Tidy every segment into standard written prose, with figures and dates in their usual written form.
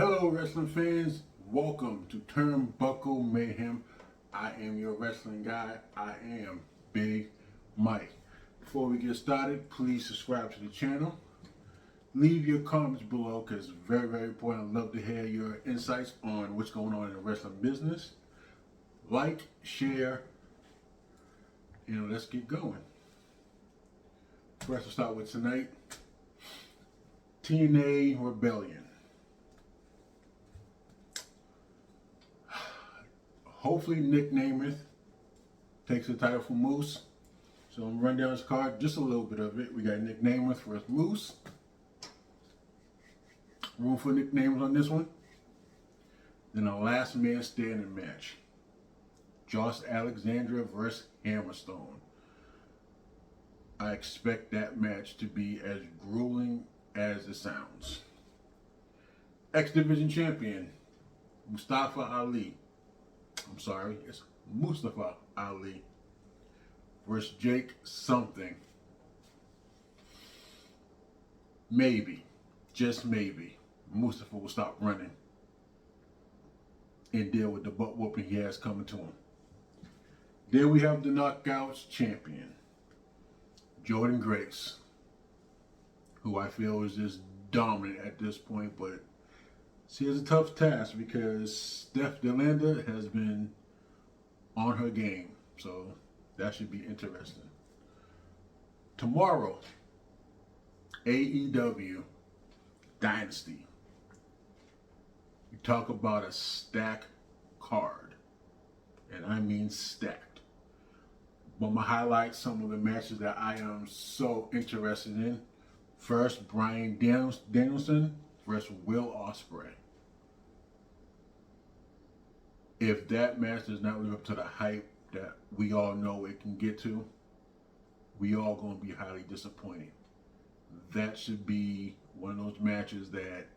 Hello, wrestling fans. Welcome to Turnbuckle Mayhem. I am your wrestling guy. I am Big Mike. Before we get started, please subscribe to the channel. Leave your comments below because it's very, very important. I'd love to hear your insights on what's going on in the wrestling business. Like, share, and let's get going. First, we'll start with tonight. TNA Rebellion. Hopefully Nick Namath takes the title from Moose. So I'm running down his card, just a little bit of it. We got Nick Namath versus Moose. Room for Nick Namath on this one. Then a last man standing match. Josh Alexander versus Hammerstone. I expect that match to be as grueling as it sounds. X Division Champion Mustafa Ali. It's Mustafa Ali versus Jake something. Maybe, just maybe, Mustafa will stop running and deal with the butt whooping he has coming to him. Then we have the Knockouts champion, Jordynne Grace, who I feel is just dominant at this point, but she has a tough task because Steph De Lander has been on her game. So that should be interesting. Tomorrow, AEW Dynasty. We talk about a stacked card. And I mean stacked. But I'm going to highlight some of the matches that I am so interested in. First, Bryan Danielson versus Will Ospreay. If that match does not live up to the hype that we all know it can get to, we all going to be highly disappointed. That should be one of those matches that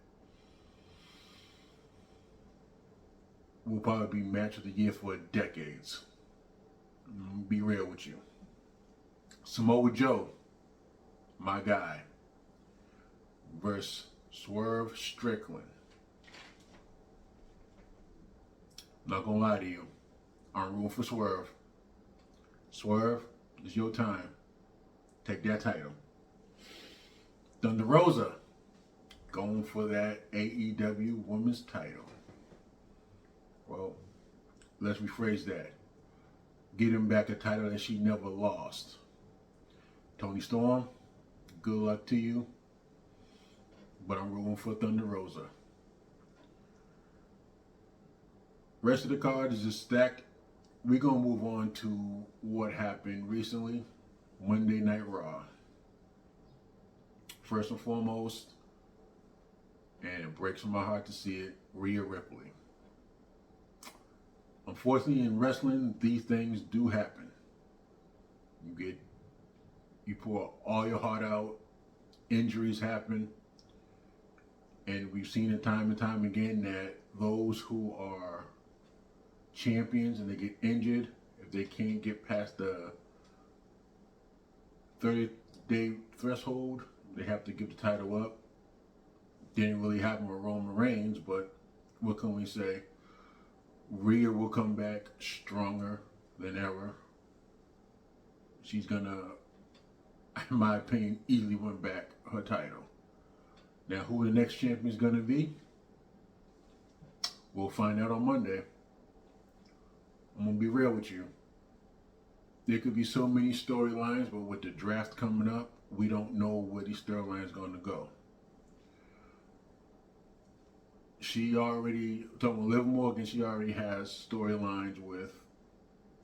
will probably be match of the year for decades. Be real with you. Samoa Joe, my guy, versus Swerve Strickland. Not gonna lie to you, I'm rooting for Swerve. Swerve, it's your time. Take that title. Thunder Rosa, going for that AEW Women's title. Well, let's rephrase that. Get him back a title that she never lost. Toni Storm, good luck to you. But I'm rooting for Thunder Rosa. Rest of the card is just stacked. We're going to move on to what happened recently. Monday Night Raw. First and foremost, and it breaks my heart to see it, Rhea Ripley. Unfortunately, in wrestling, these things do happen. You pour all your heart out, injuries happen, and we've seen it time and time again that those who are champions and they get injured, if they can't get past the 30-day threshold, they have to give the title up. Didn't really happen with Roman Reigns, but what can we say? Rhea will come back stronger than ever. She's gonna, in my opinion, easily win back her title. Now, who the next champion is gonna be? We'll find out on Monday. I'm gonna be real with you. There could be so many storylines, but with the draft coming up, we don't know where these storylines are gonna go. She already, talking about Liv Morgan, she already has storylines with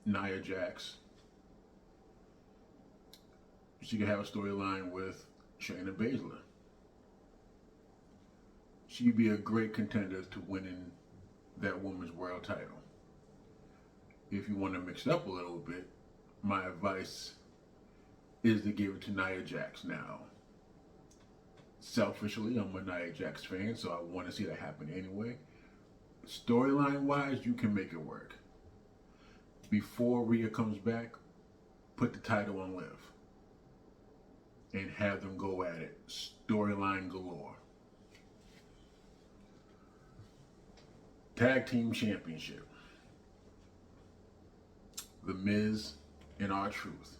Nia Jax. She could have a storyline with Shayna Baszler. She'd be a great contender to winning that women's world title. If you want to mix it up a little bit, my advice is to give it to Nia Jax now. Selfishly, I'm a Nia Jax fan, so I want to see that happen anyway. Storyline-wise, you can make it work. Before Rhea comes back, put the title on Liv. And have them go at it. Storyline galore. Tag Team Championship. The Miz and R-Truth.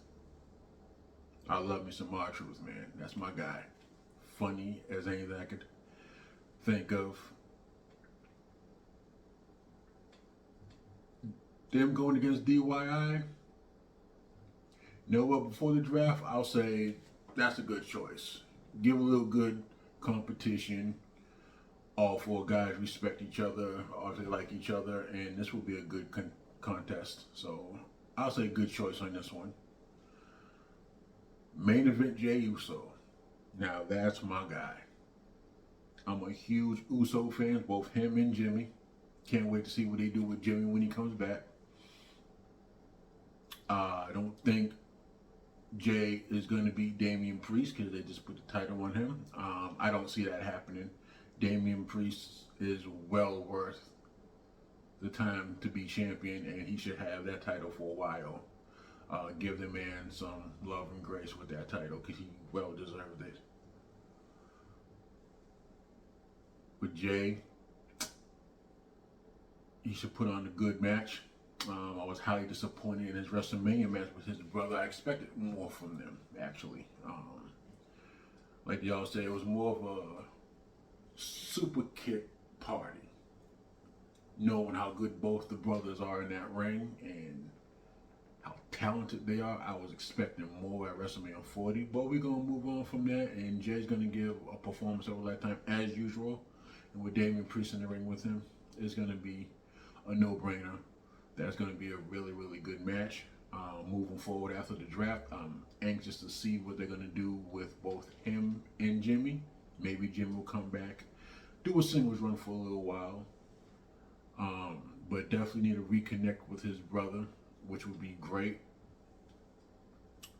I love me some R-Truth, man. That's my guy. Funny as anything I could think of. Them going against DIY. You know what? Before the draft, I'll say that's a good choice. Give a little good competition. All four guys respect each other, or they like each other, and this will be a good contest. So I'll say good choice on this one. Main event, Jey Uso. Now that's my guy. I'm a huge Uso fan, both him and Jimmy. Can't wait to see what they do with Jimmy when he comes back. I don't think Jey is going to beat Damian Priest because they just put the title on him. I don't see that happening. Damian Priest is well worth the time to be champion, and he should have that title for a while. Give the man some love and grace with that title because he well deserved it. With Jey, he should put on a good match. I was highly disappointed in his WrestleMania match with his brother. I expected more from them, actually. Like y'all say, it was more of a super kick party. Knowing how good both the brothers are in that ring and how talented they are, I was expecting more at WrestleMania 40. But we're going to move on from that, and Jey's going to give a performance of a lifetime as usual. And with Damian Priest in the ring with him, it's going to be a no-brainer. That's going to be a really, really good match. Moving forward after the draft, I'm anxious to see what they're going to do with both him and Jimmy. Maybe Jimmy will come back, do a singles run for a little while. But definitely need to reconnect with his brother, which would be great.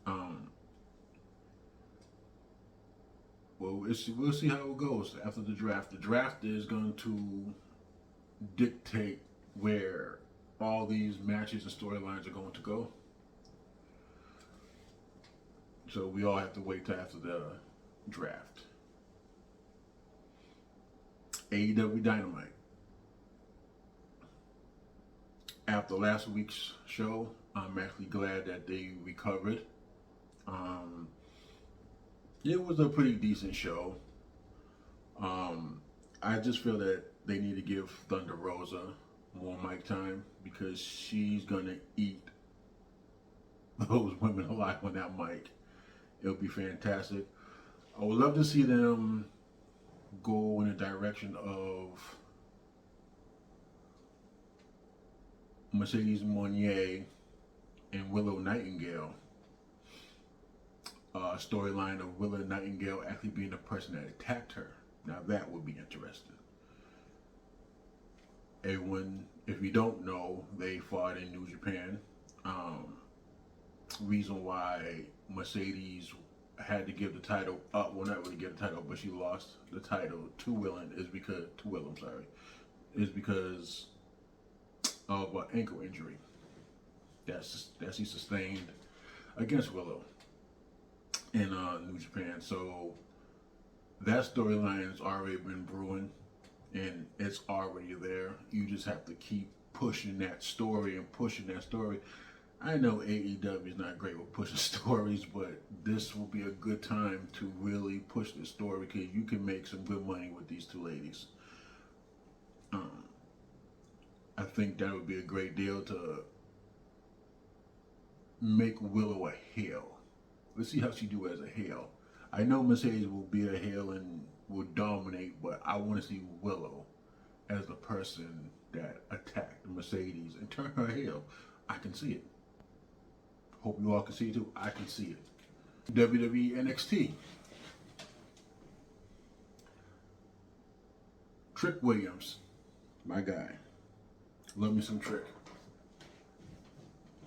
Well, we'll see how it goes after the draft. The draft is going to dictate where all these matches and storylines are going to go. So we all have to wait till after the draft. AEW Dynamite. After last week's show, I'm actually glad that they recovered. It was a pretty decent show. I just feel that they need to give Thunder Rosa more mic time because she's gonna eat those women alive on that mic. It'll be fantastic. I would love to see them go in a direction of Mercedes Moné and Willow Nightingale. Storyline of Willow Nightingale actually being the person that attacked her. Now that would be interesting. Everyone, if you don't know, they fought in New Japan. Reason why Mercedes had to give the title up, well, not really give the title, but she lost the title to Willow is because of an ankle injury that she sustained against Willow in New Japan. So that storyline has already been brewing, and it's already there. You just have to keep pushing that story and pushing that story. I know AEW is not great with pushing stories, but this will be a good time to really push this story because you can make some good money with these two ladies. I think that would be a great deal to make Willow a heel. Let's see how she do as a heel. I know Mercedes will be a heel and will dominate, but I want to see Willow as the person that attacked Mercedes and turn her heel. I can see it. Hope you all can see it too. I can see it. WWE NXT. Trick Williams, my guy. Love me some Trick.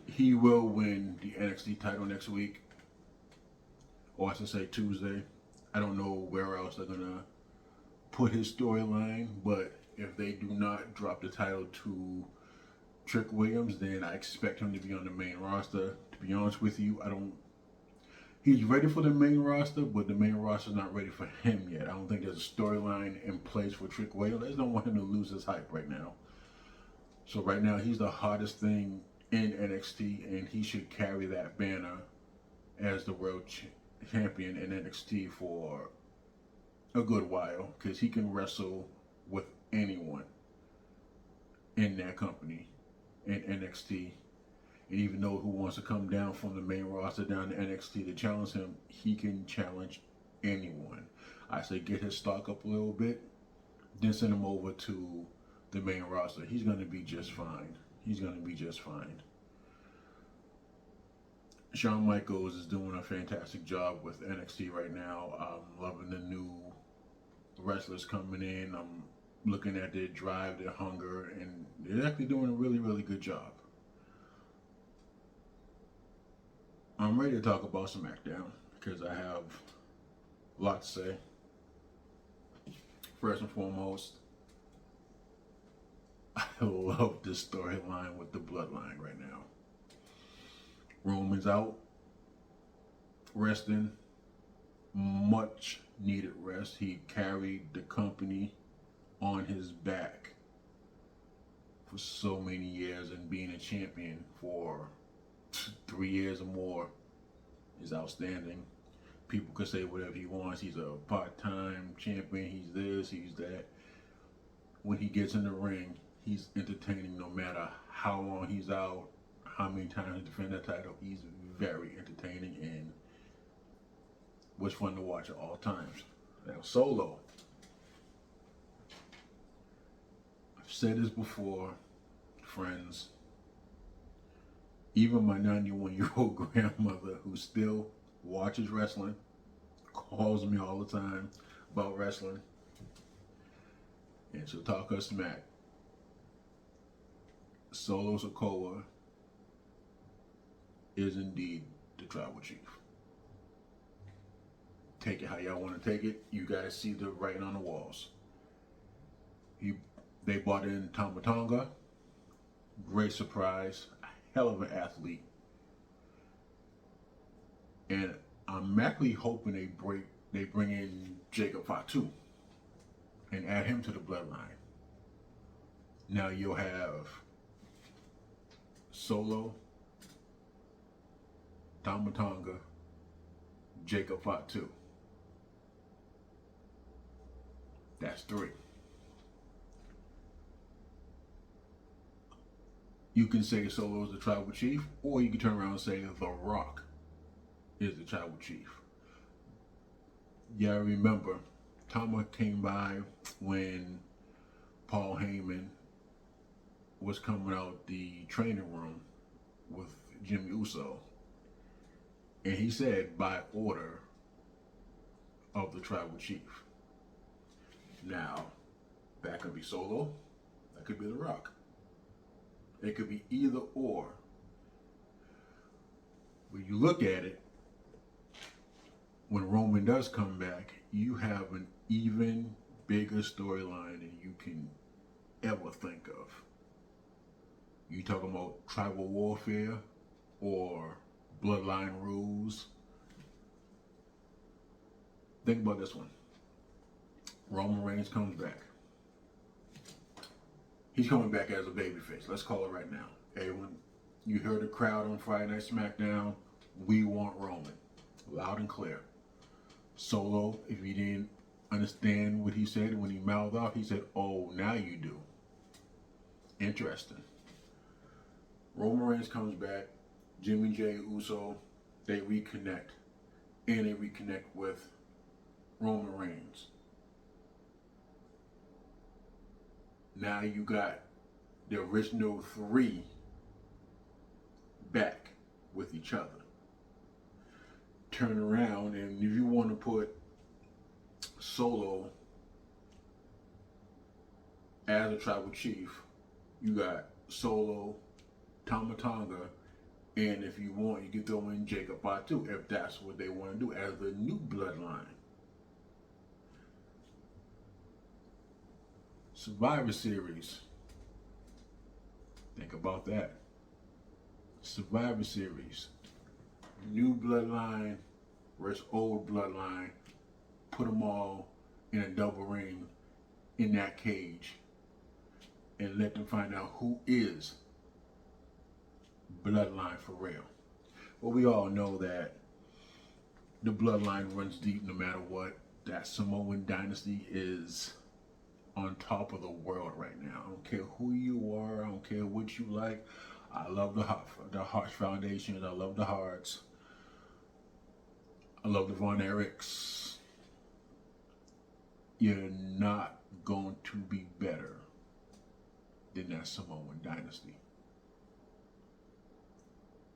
He will win the NXT title next week, or I should say Tuesday. I don't know where else they're gonna put his storyline, but if they do not drop the title to Trick Williams, then I expect him to be on the main roster. To be honest with you, he's ready for the main roster, but the main roster is not ready for him yet. I don't think there's a storyline in place for Trick Williams. I just don't want him to lose his hype right now. So right now he's the hottest thing in NXT, and he should carry that banner as the champion in NXT for a good while, because he can wrestle with anyone in that company in NXT. And even though who wants to come down from the main roster down to NXT to challenge him, he can challenge anyone. I say get his stock up a little bit, then send him over to the main roster. He's going to be just fine. He's going to be just fine. Shawn Michaels is doing a fantastic job with NXT right now. I'm loving the new wrestlers coming in. I'm looking at their drive, their hunger, and they're actually doing a really, really good job. I'm ready to talk about SmackDown because I have a lot to say. First and foremost, I love this storyline with the Bloodline right now. Roman's out, resting, much needed rest. He carried the company on his back for so many years, and being a champion for 3 years or more is outstanding. People could say whatever he wants. He's a part-time champion. He's this, he's that. When he gets in the ring, he's entertaining no matter how long he's out, how many times he defends that title. He's very entertaining and was fun to watch at all times. Now, Solo. I've said this before, friends. Even my 91-year-old grandmother, who still watches wrestling, calls me all the time about wrestling, and she'll talk her smack. Solo Sikoa is indeed the tribal chief. Take it how y'all want to take it. You guys see the writing on the walls. They brought in Tama Tonga. Great surprise. Hell of an athlete. And I'm actually hoping they bring in Jacob Fatu and add him to the Bloodline. Now you'll have Solo, Tama Tonga, Jacob Fatu. That's 3. You can say Solo is the tribal chief, or you can turn around and say The Rock is the tribal chief. Yeah, remember, Tama came by when Paul Heyman was coming out the training room with Jimmy Uso. And he said, by order of the tribal chief. Now, that could be Solo, that could be The Rock. It could be either or. When you look at it, when Roman does come back, you have an even bigger storyline than you can ever think of. You talking about tribal warfare or bloodline rules? Think about this one. Roman Reigns comes back. He's coming back as a babyface. Let's call it right now. Everyone, you heard the crowd on Friday Night SmackDown. We want Roman. Loud and clear. Solo, if you didn't understand what he said when he mouthed off, he said, oh, now you do. Interesting. Roman Reigns comes back. Jimmy J. Uso, they reconnect. And they reconnect with Roman Reigns. Now you got the original 3 back with each other. Turn around, and if you want to put Solo as a tribal chief, you got Solo, Tama Tonga, and if you want, you can throw in Jacob Fatu if that's what they want to do as the new bloodline. Survivor Series. Think about that. Survivor Series. New bloodline versus old bloodline. Put them all in a double ring in that cage. and let them find out who is Bloodline for real. Well, we all know that the bloodline runs deep no matter what. That Samoan dynasty is on top of the world right now. I don't care who you are. I don't care what you like. I love the Hearts Foundation. I love the Hearts. I love the Von Erichs. You're not going to be better than that Samoan dynasty.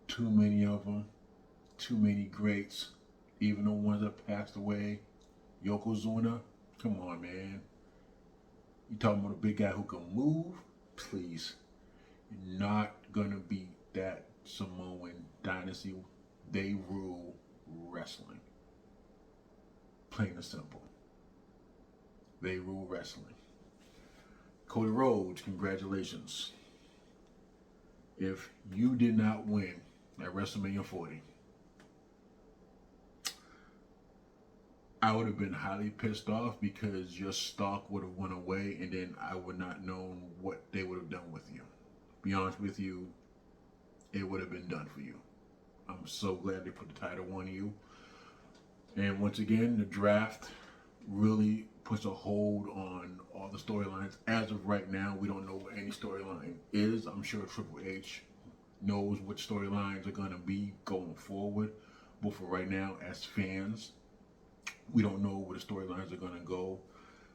Too many of them. Too many greats. Even the ones that passed away. Yokozuna. Come on, man. You talking about a big guy who can move? Please. You're not gonna beat that Samoan dynasty. They rule wrestling. Plain and simple. They rule wrestling. Cody Rhodes, congratulations. If you did not win at WrestleMania 40, I would have been highly pissed off because your stock would have went away and then I would not know what they would have done with you. Be honest with you, it would have been done for you. I'm so glad they put the title on you. And once again, the draft really puts a hold on all the storylines. As of right now, we don't know what any storyline is. I'm sure Triple H knows what storylines are going to be going forward. But for right now, as fans, we don't know where the storylines are going to go.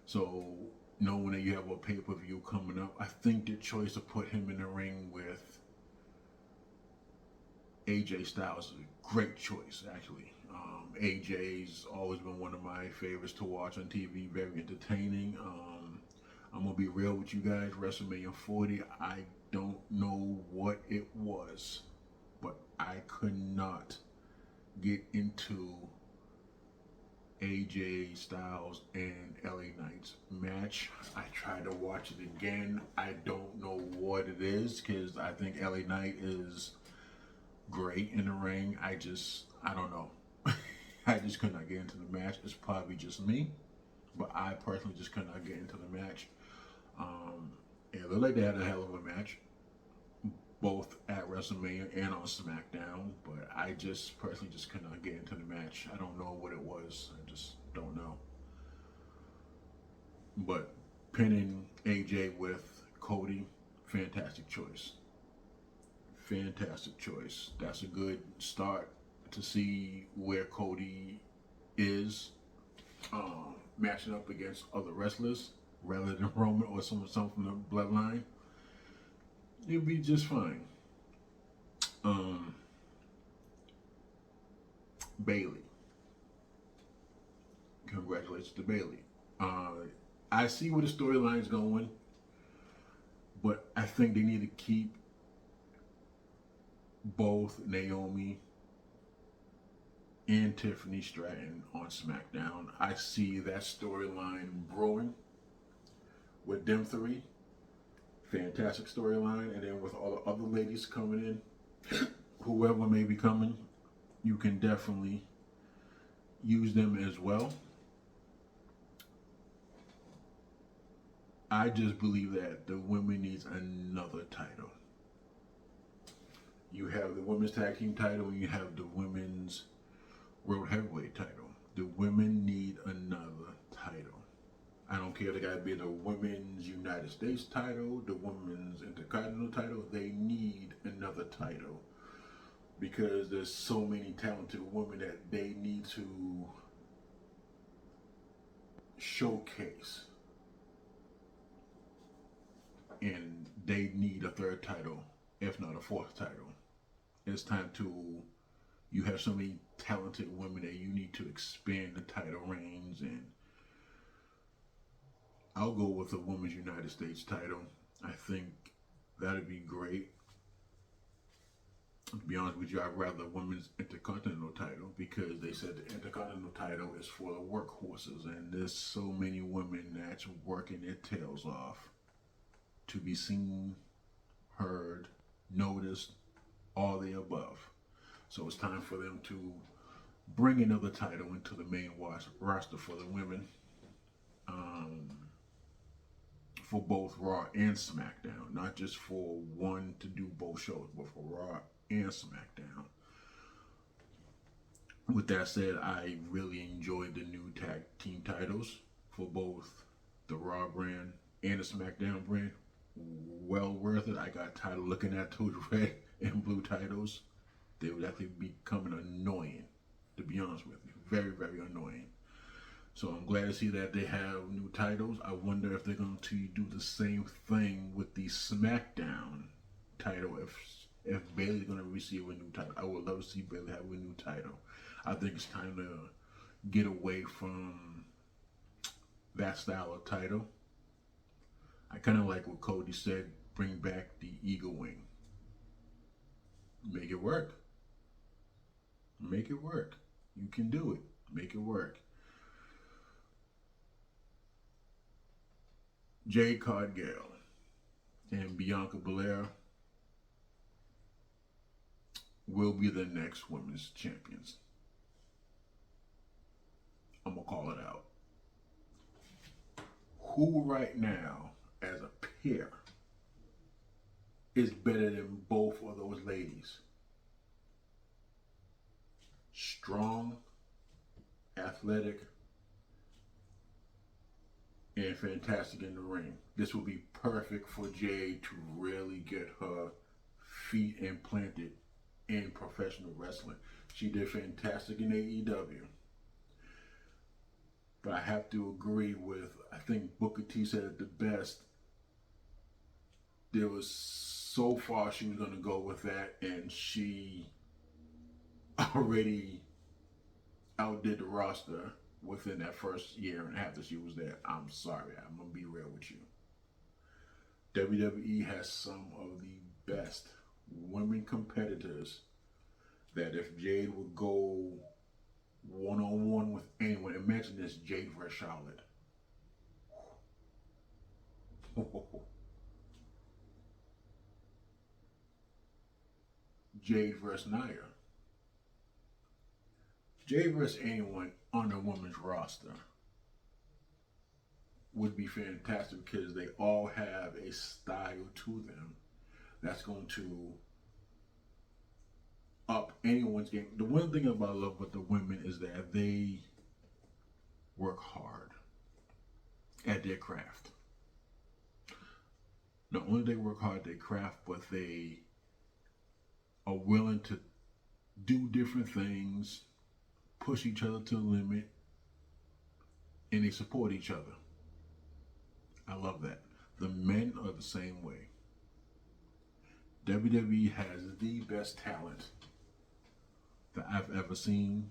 So knowing that you have a pay-per-view coming up, I think the choice to put him in the ring with AJ Styles is a great choice, actually. AJ's always been one of my favorites to watch on TV, very entertaining. I'm going to be real with you guys, WrestleMania 40, I don't know what it was, but I could not get into AJ Styles and LA Knight's match. I tried to watch it again. I don't know what it is because I think LA Knight is great in the ring. I don't know. I just could not get into the match. It's probably just me, but I personally just could not get into the match. It looked like they had a hell of a match, both at WrestleMania and on SmackDown, but I just personally just could not get into the match. I don't know what it was. I just don't know. But pinning AJ with Cody, fantastic choice. Fantastic choice. That's a good start to see where Cody is matching up against other wrestlers rather than Roman or someone from the bloodline. You'll be just fine. Bayley. Congratulations to Bayley. I see where the storyline's going, but I think they need to keep both Naomi and Tiffany Stratton on SmackDown. I see that storyline brewing with them three. Fantastic storyline. And then with all the other ladies coming in, whoever may be coming, you can definitely use them as well. I just believe that the women needs another title. You have the women's tag team title and you have the women's world heavyweight title. The women need another title. I don't care if they got to be the women's United States title, the women's Intercontinental title. They need another title because there's so many talented women that they need to showcase, and they need a third title, if not a fourth title. It's time to. You have so many talented women that you need to expand the title reigns, and I'll go with the Women's United States title. I think that'd be great. To be honest with you, I'd rather the Women's Intercontinental title because they said the Intercontinental title is for the workhorses, and there's so many women that's working their tails off to be seen, heard, noticed, all the above. So it's time for them to bring another title into the main roster for the women. for both Raw and SmackDown, not just for one to do both shows, but for Raw and SmackDown. With that said, I really enjoyed the new tag team titles for both the Raw brand and the SmackDown brand. Well worth it. I got tired of looking at those red and blue titles. They would actually becoming annoying, to be honest with you. Very, very annoying. So I'm glad to see that they have new titles. I wonder if they're going to do the same thing with the SmackDown title. If Bayley's going to receive a new title, I would love to see Bayley have a new title. I think it's time to get away from that style of title. I kind of like what Cody said, bring back the Eagle Wing. Make it work. Make it work. You can do it. Make it work. Jade Cargill and Bianca Belair will be the next women's champions. I'm going to call it out. Who right now, as a pair, is better than both of those ladies? Strong, athletic, and fantastic in the ring. This will be perfect for Jade to really get her feet implanted in professional wrestling. She did fantastic in AEW. But I have to agree with, I think Booker T said it the best. There was so far she was going to go with that, and she already outdid the roster within that first year and a half that she was there. I'm sorry, I'm going to be real with you. WWE has some of the best women competitors that if Jade would go one-on-one with anyone, imagine this, Jade versus Charlotte. Jade versus Nia. Jade versus anyone on a women's roster would be fantastic because they all have a style to them that's going to up anyone's game. The one thing about I love with the women is that they work hard at their craft. Not only they work hard at their craft, but they are willing to do different things, push each other to the limit, and they support each other. I love that. The men are the same way. WWE has the best talent that I've ever seen.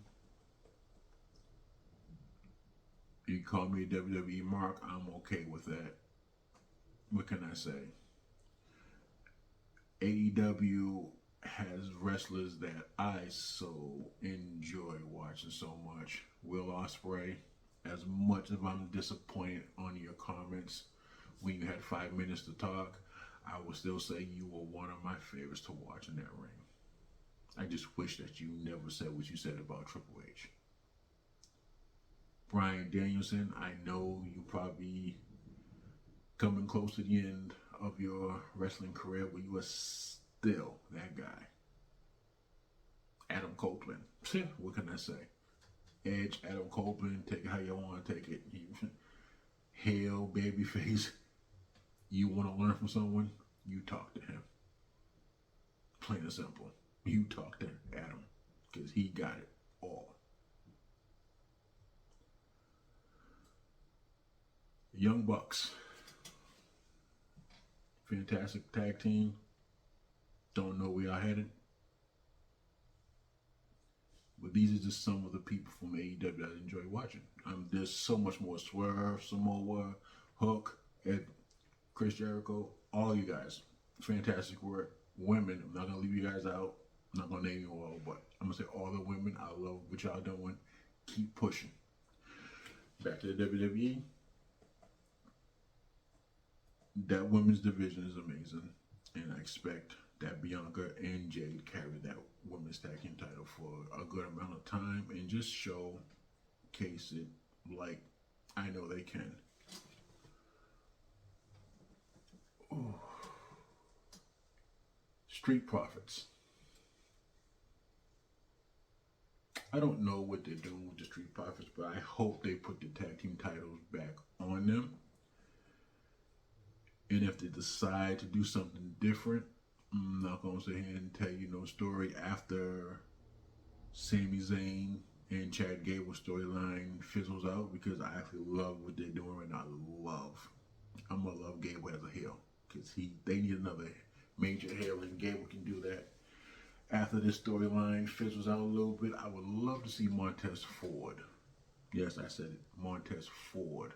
You call me a WWE mark, I'm okay with that. What can I say? AEW has wrestlers that I so enjoy watching so much. Will Ospreay, as much as I'm disappointed on your comments when you had 5 minutes to talk, I will still say you were one of my favorites to watch in that ring. I just wish that you never said what you said about Triple H. Bryan Danielson, I know you probably coming close to the end of your wrestling career, but you are still that guy. Adam Copeland, what can I say? Edge, Adam Copeland, take it how you want to take it. Hell, babyface. You want to learn from someone? You talk to him. Plain and simple. You talk to Adam, because he got it all. Young Bucks. Fantastic tag team. Don't know where y'all headed. But these are just some of the people from AEW that I enjoy watching. There's so much more. Swerve, Samoa, Hook, Ed, Chris Jericho, all you guys. Fantastic work. Women, I'm not going to leave you guys out. I'm not going to name you all, but I'm going to say all the women, I love what y'all doing. Keep pushing. Back to the WWE. That women's division is amazing. And I expect that Bianca and Jade carry that women's tag team title for a good amount of time and just showcase it like I know they can. Ooh. Street Profits. I don't know what they're doing with the Street Profits, but I hope they put the tag team titles back on them. And if they decide to do something different, I'm not going to sit here and tell you no story after Sami Zayn and Chad Gable storyline fizzles out, because I actually love what they're doing, and I'm gonna love Gable as a heel, because they need another major heel, and Gable can do that. After this storyline fizzles out a little bit, I would love to see Montez Ford. Yes, I said it, Montez Ford.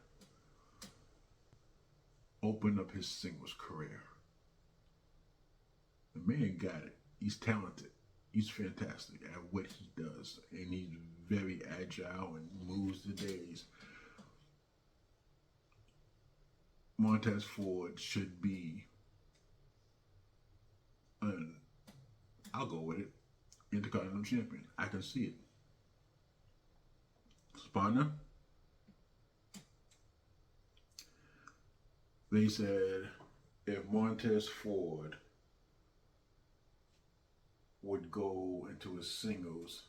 Open up his singles career. The man got it. He's talented. He's fantastic at what he does, and he's very agile and moves the days. Montez Ford should be, I'll go with it, Intercontinental Champion. I can see it. Spanner, they said if Montez Ford would go into a singles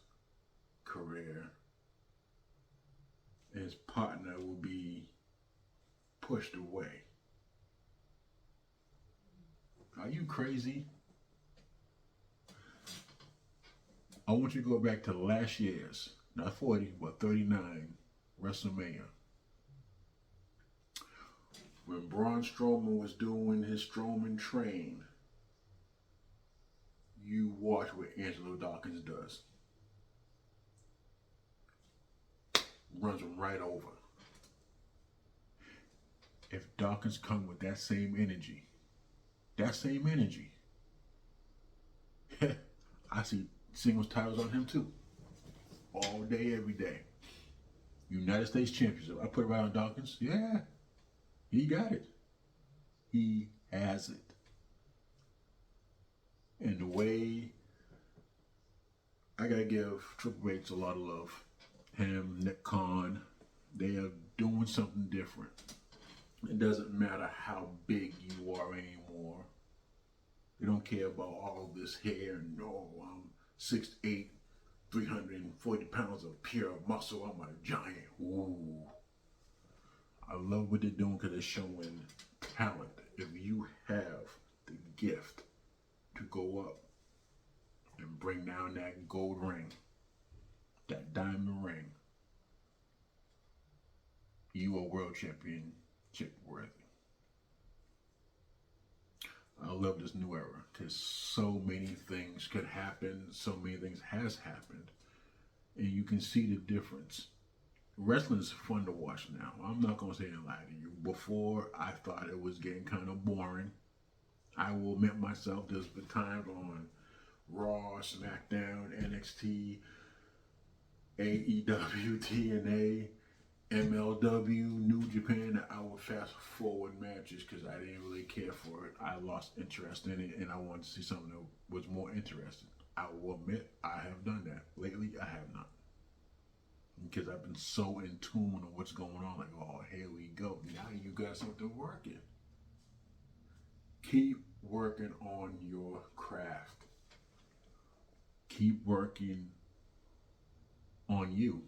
career, his partner would be pushed away. Are you crazy? I want you to go back to last year's, not 40, but 39 WrestleMania. When Braun Strowman was doing his Strowman train, you watch what Angelo Dawkins does. Runs him right over. If Dawkins come with that same energy, I see singles titles on him too. All day, every day. United States Championship. I put it right on Dawkins. Yeah, he got it. He has it. And the way, I gotta give Triple H a lot of love. Him, Nick Khan, they are doing something different. It doesn't matter how big you are anymore. They don't care about all this hair. No, I'm 6'8", 340 pounds of pure muscle. I'm a giant. Ooh. I love what they're doing because they're showing talent. If you have the gift to go up and bring down that gold ring, that diamond ring, you are world championship worthy. I love this new era because so many things could happen, so many things has happened, and you can see the difference. Wrestling is fun to watch now. I'm not gonna say and lie to you. Before, I thought it was getting kind of boring. I will admit myself, there's been times on Raw, SmackDown, NXT, AEW, TNA, MLW, New Japan, that I would fast forward matches because I didn't really care for it. I lost interest in it, and I wanted to see something that was more interesting. I will admit I have done that. Lately, I have not. Because I've been so in tune on what's going on. Like, oh, here we go. Now you got something working. Keep working on your craft. Keep working on you.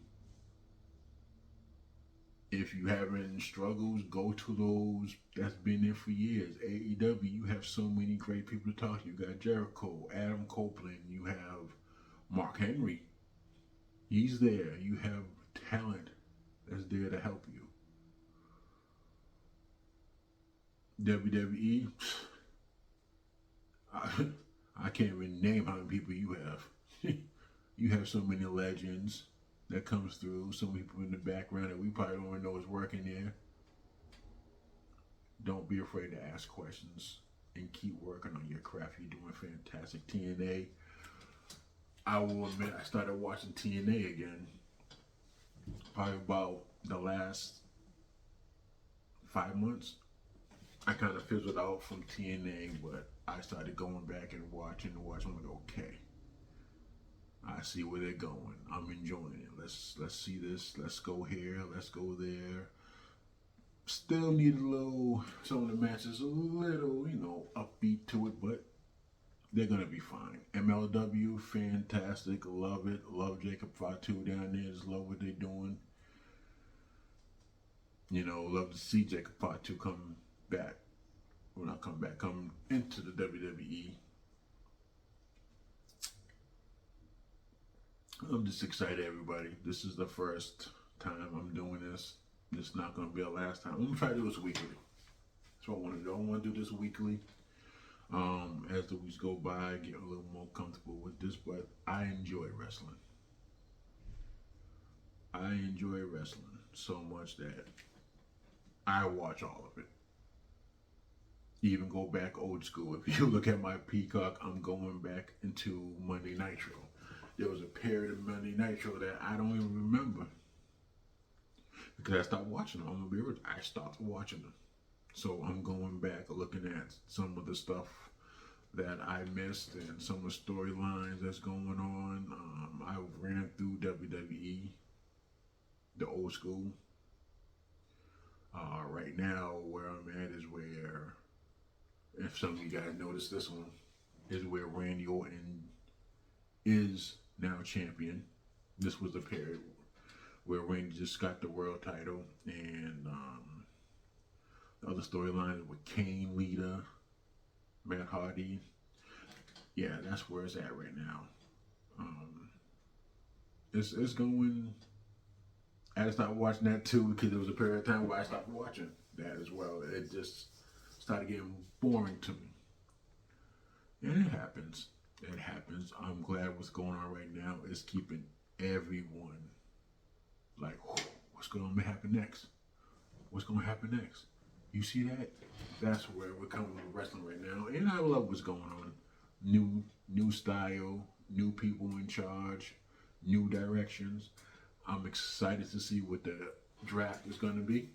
If you having struggles, go to those that's been there for years. AEW, you have so many great people to talk to. You got Jericho, Adam Copeland, you have Mark Henry. He's there. You have talent that's there to help you. WWE, I can't even name how many people you have. You have so many legends that comes through, so many people in the background that we probably don't even know is working there. Don't be afraid to ask questions and keep working on your craft. You're doing fantastic. TNA, I will admit I started watching TNA again probably about the last 5 months. I kind of fizzled out from TNA, but I started going back and watching. I'm like, okay, I see where they're going. I'm enjoying it. Let's see this. Let's go here. Let's go there. Still need some of the matches a little, upbeat to it, but they're gonna be fine. MLW, fantastic, love it, love Jacob Fatu down there, just love what they're doing. Love to see Jacob Fatu come back. Well, not come back, come into the WWE. I'm just excited, everybody. This is the first time I'm doing this. This is not going to be the last time. I'm going to try to do this weekly. That's what I want to do. I want to do this weekly. As the weeks go by, get a little more comfortable with this, but I enjoy wrestling. I enjoy wrestling so much that I watch all of it. Even go back old school. If you look at my Peacock, I'm going back into Monday Nitro. There was a period of Monday Nitro that I don't even remember because I stopped watching them. I'm gonna be real. I stopped watching them, so I'm going back looking at some of the stuff that I missed and some of the storylines that's going on. I ran through WWE, the old school. Right now, where I'm at is where, if some of you guys noticed this one, is where Randy Orton is now champion. This was the period where Randy just got the world title, and the other storylines with Kane, Lita, Matt Hardy. Yeah, that's where it's at right now. It's going. I stopped watching that too because there was a period of time where I stopped watching that as well. It just started getting boring to me, and it happens. It happens. I'm glad what's going on right now is keeping everyone like, what's going to happen next? What's going to happen next? You see that? That's where we're coming with wrestling right now, and I love what's going on. New style, new people in charge, new directions. I'm excited to see what the draft is going to be.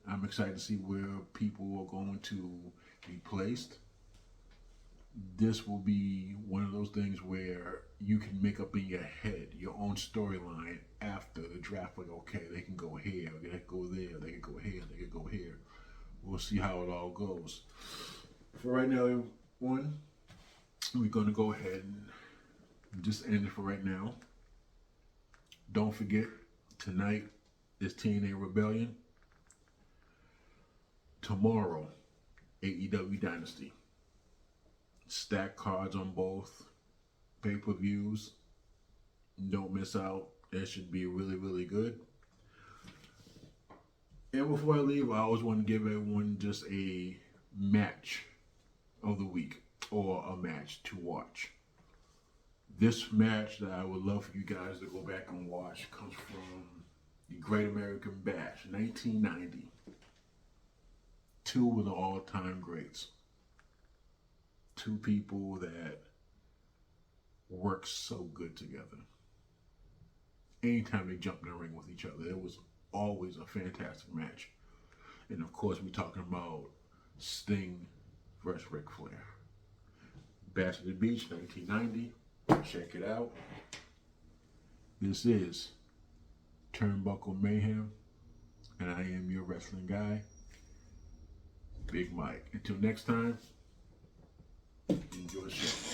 I'm excited to see where people are going to be placed. This will be one of those things where you can make up in your head your own storyline after the draft. Like, okay, they can go here, they can go there, they can go here, they can go here. We'll see how it all goes. For right now, everyone, we're going to go ahead and just end it for right now. Don't forget, tonight is TNA Rebellion. Tomorrow, AEW Dynasty. Stack cards on both pay-per-views. Don't miss out. That should be really, really good. And before I leave, I always want to give everyone just a match of the week or a match to watch. This match that I would love for you guys to go back and watch comes from the Great American Bash, 1990. Two of the all-time greats. Two people that work so good together. Anytime they jumped in the ring with each other, it was always a fantastic match. And of course, we're talking about Sting versus Ric Flair. Bash at the Beach, 1990. Check it out. This is Turnbuckle Mayhem, and I am your wrestling guy, Big Mike. Until next time, enjoy the show.